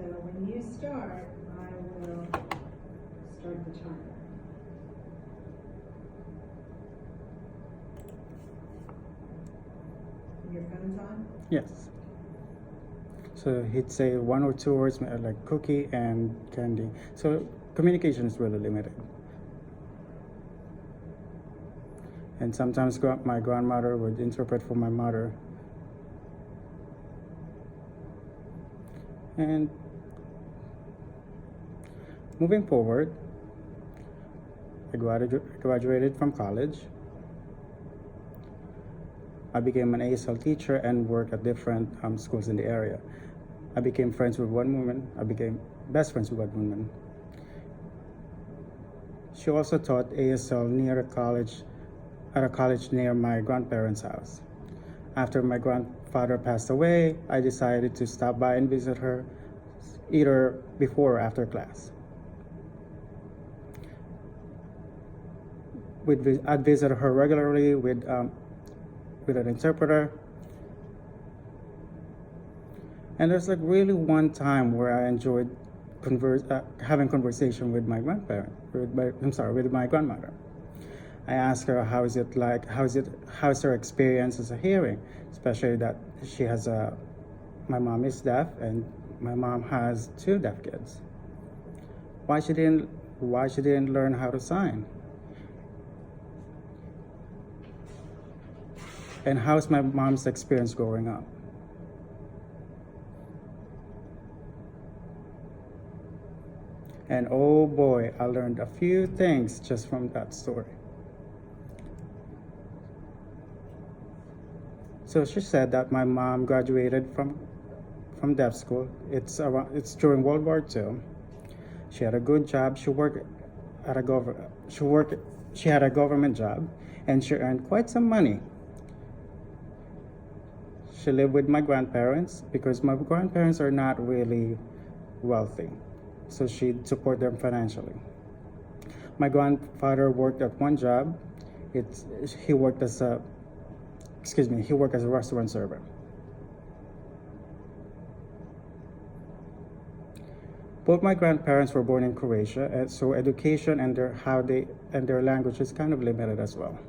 when you start, I will start the timer. Your phone's on? Yes. So he'd say one or two words like cookie and candy. So communication is really limited. And sometimes my grandmother would interpret for my mother. And moving forward, I graduated from college. I became an ASL teacher and worked at different schools in the area. I became friends with one woman. I became best friends with one woman. She also taught ASL near a college, at a college near my grandparents' house. After my grandfather passed away, I decided to stop by and visit her either before or after class. I'd visit her regularly with an interpreter. And there's like really one time where I enjoyed having conversation with my with my grandmother. I asked her how's her experience as a hearing, especially that my mom is deaf and my mom has two deaf kids. Why she didn't learn how to sign? And how's my mom's experience growing up? And oh boy, I learned a few things just from that story. So she said that my mom graduated from deaf school. It's during World War II. She had a good job. She had a government job, and she earned quite some money. She lived with my grandparents because my grandparents are not really wealthy, so she'd support them financially. My grandfather worked at one job. He worked as a restaurant server. Both my grandparents were born in Croatia, and so education and their language is kind of limited as well.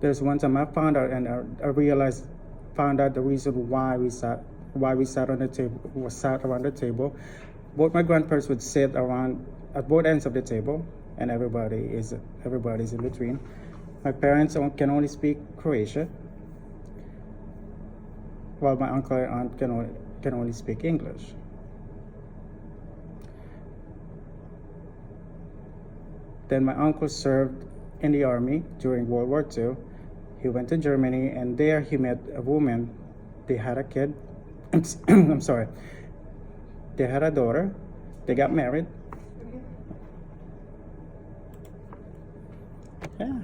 There's one time I found out the reason why we sat around the table. Both my grandparents would sit around at both ends of the table, and everybody's in between. My parents can only speak Croatian, while my uncle and aunt can only speak English. Then my uncle served in the army during World War II. He went to Germany, and there he met a woman. They had a kid. I'm sorry. They had a daughter. They got married. Yeah.